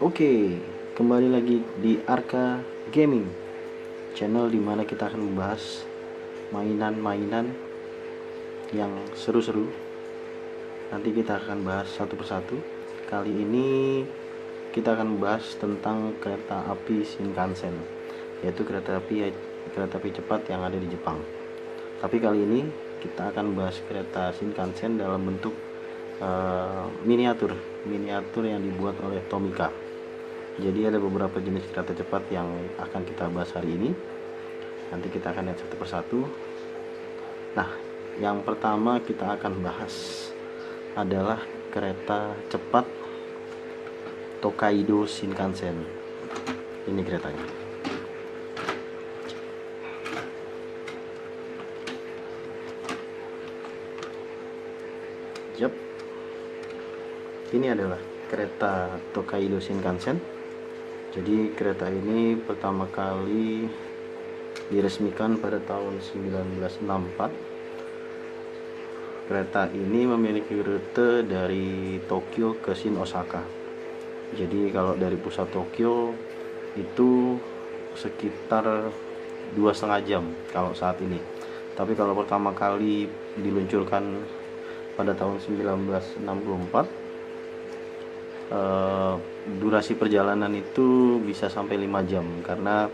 Oke, kembali lagi di Arka Gaming, channel dimana kita akan membahas mainan-mainan yang seru-seru. Nanti kita akan bahas satu persatu. Kali ini kita akan membahas tentang kereta api Shinkansen, yaitu kereta api cepat yang ada di Jepang. Tapi kali ini kita akan membahas kereta Shinkansen dalam bentuk miniatur yang dibuat oleh Tomica. Jadi ada beberapa jenis kereta cepat yang akan kita bahas hari ini. Nanti kita akan lihat satu persatu. Nah, yang pertama kita akan bahas adalah kereta cepat Tokaido Shinkansen. Ini keretanya. Yap. Ini adalah kereta Tokaido Shinkansen. Jadi kereta ini pertama kali diresmikan pada tahun 1964. Kereta ini memiliki rute dari Tokyo ke Shin Osaka. Jadi kalau dari pusat Tokyo itu sekitar 2,5 jam kalau saat ini. Tapi kalau pertama kali diluncurkan pada tahun 1964, durasi perjalanan itu bisa sampai 5 jam karena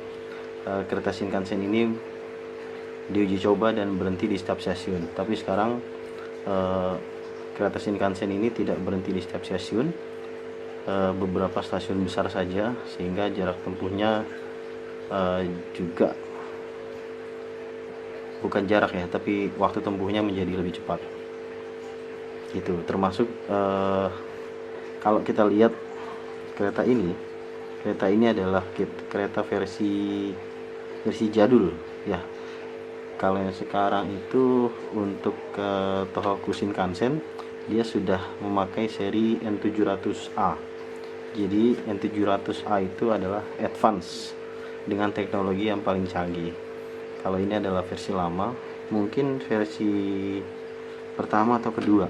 kereta Shinkansen ini diuji coba dan berhenti di setiap stasiun. Tapi sekarang kereta Shinkansen ini tidak berhenti di setiap stasiun, beberapa stasiun besar saja, sehingga jarak tempuhnya juga bukan jarak ya, tapi waktu tempuhnya menjadi lebih cepat. Itu termasuk kalau kita lihat kereta ini adalah kereta versi jadul ya. Kalau yang sekarang itu untuk Tohoku Shinkansen, dia sudah memakai seri N700A. Jadi N700A itu adalah advance dengan teknologi yang paling canggih. Kalau ini adalah versi lama, mungkin versi pertama atau kedua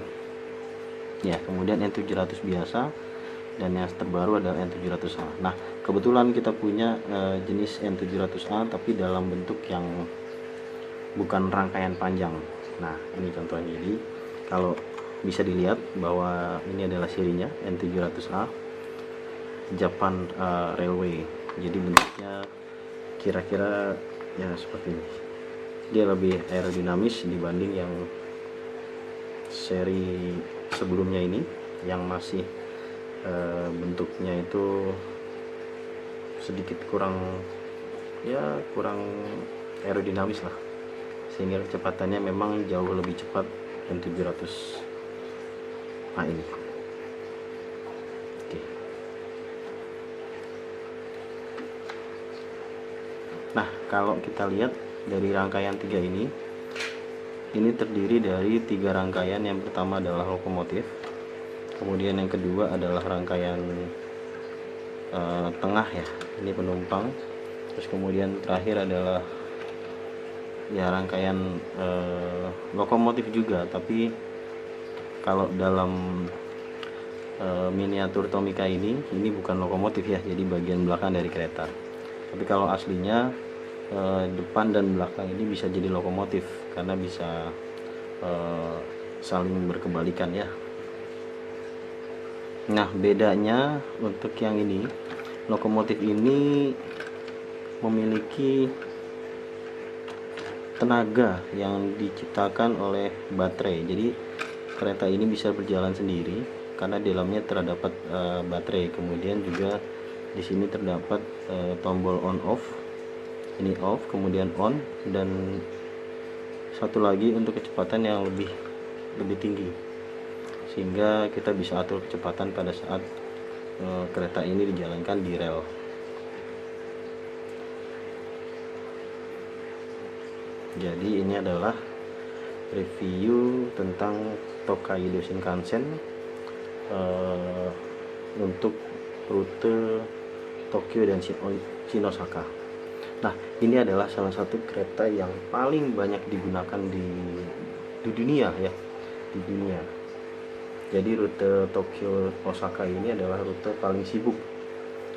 ya. Kemudian N700 biasa, dan yang terbaru adalah N700A. Nah, kebetulan kita punya jenis N700A tapi dalam bentuk yang bukan rangkaian panjang. Nah, ini contohnya. Jadi kalau bisa dilihat bahwa ini adalah serinya N700A Japan Railway. Jadi bentuknya kira-kira ya seperti ini. Dia lebih aerodinamis dibanding yang seri sebelumnya ini yang masih bentuknya itu sedikit kurang aerodinamis lah, sehingga kecepatannya memang jauh lebih cepat N700A ini. Oke. Nah, kalau kita lihat dari rangkaian 3 ini terdiri dari 3 rangkaian. Yang pertama adalah lokomotif, kemudian yang kedua adalah rangkaian tengah ya, ini penumpang, terus kemudian terakhir adalah ya rangkaian lokomotif juga. Tapi kalau dalam miniatur Tomica ini bukan lokomotif ya, jadi bagian belakang dari kereta. Tapi kalau aslinya depan dan belakang ini bisa jadi lokomotif karena bisa saling berkebalikan ya. Nah, bedanya untuk yang ini, lokomotif ini memiliki tenaga yang diciptakan oleh baterai. Jadi kereta ini bisa berjalan sendiri karena di dalamnya terdapat baterai. Kemudian juga di sini terdapat tombol on off. Ini off, kemudian on, dan satu lagi untuk kecepatan yang lebih tinggi, sehingga kita bisa atur kecepatan pada saat kereta ini dijalankan di rel. Jadi ini adalah review tentang Tokaido Shinkansen untuk rute Tokyo dan Shin Osaka. Nah, ini adalah salah satu kereta yang paling banyak digunakan di dunia ya, di dunia. Jadi rute Tokyo Osaka ini adalah rute paling sibuk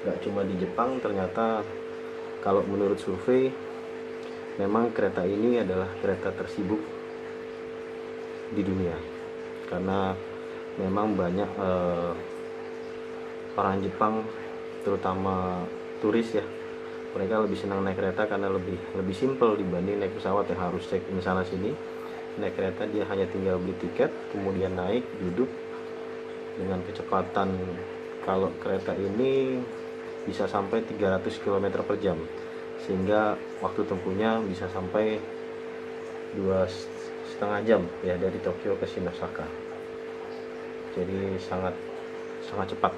Gak cuma di Jepang, ternyata kalau menurut survei memang kereta ini adalah kereta tersibuk di dunia, karena memang banyak orang Jepang, terutama turis ya, mereka lebih senang naik kereta karena lebih simpel dibanding naik pesawat yang harus check in sana sini. Naik kereta dia hanya tinggal beli tiket, kemudian naik, duduk dengan kecepatan, kalau kereta ini bisa sampai 300 km per jam, sehingga waktu tempuhnya bisa sampai 2,5 jam ya dari Tokyo ke Osaka. Jadi sangat cepat.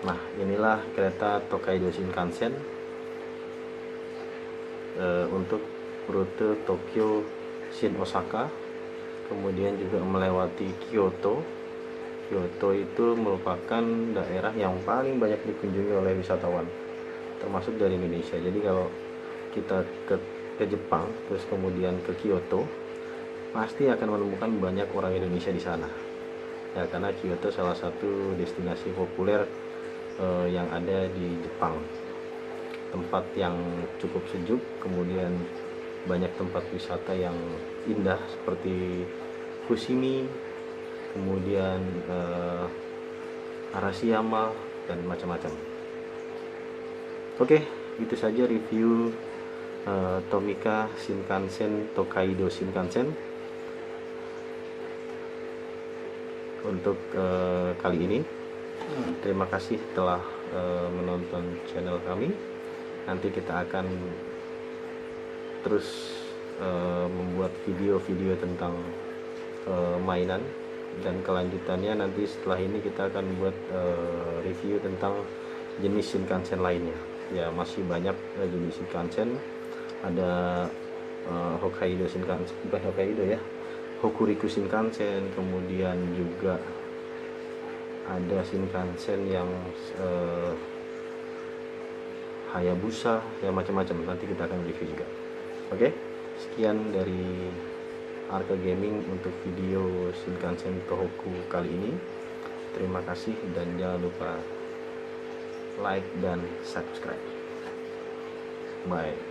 Nah, inilah kereta Tokaido Shinkansen untuk rute Tokyo Shin Osaka, kemudian juga melewati Kyoto. Kyoto itu merupakan daerah yang paling banyak dikunjungi oleh wisatawan, termasuk dari Indonesia. Jadi kalau kita ke Jepang terus kemudian ke Kyoto, pasti akan menemukan banyak orang Indonesia di sana. Ya, karena Kyoto salah satu destinasi populer yang ada di Jepang, tempat yang cukup sejuk, kemudian banyak tempat wisata yang indah seperti Fushimi, kemudian Arashiyama dan macam-macam. Oke, itu saja review Tomica Shinkansen Tokaido Shinkansen untuk kali ini. Terima kasih telah menonton channel kami. Nanti kita akan terus membuat video-video tentang mainan, dan kelanjutannya nanti setelah ini kita akan buat review tentang jenis Shinkansen lainnya. Ya, masih banyak jenis Shinkansen. Ada Hokkaido Shinkansen, bukan Hokkaido ya, Hokuriku Shinkansen, kemudian juga ada Shinkansen yang Hayabusa, ya macam-macam. Nanti kita akan review juga. Oke, sekian dari Arka Gaming untuk video Shinkansen Tohoku kali ini. Terima kasih dan jangan lupa like dan subscribe. Bye.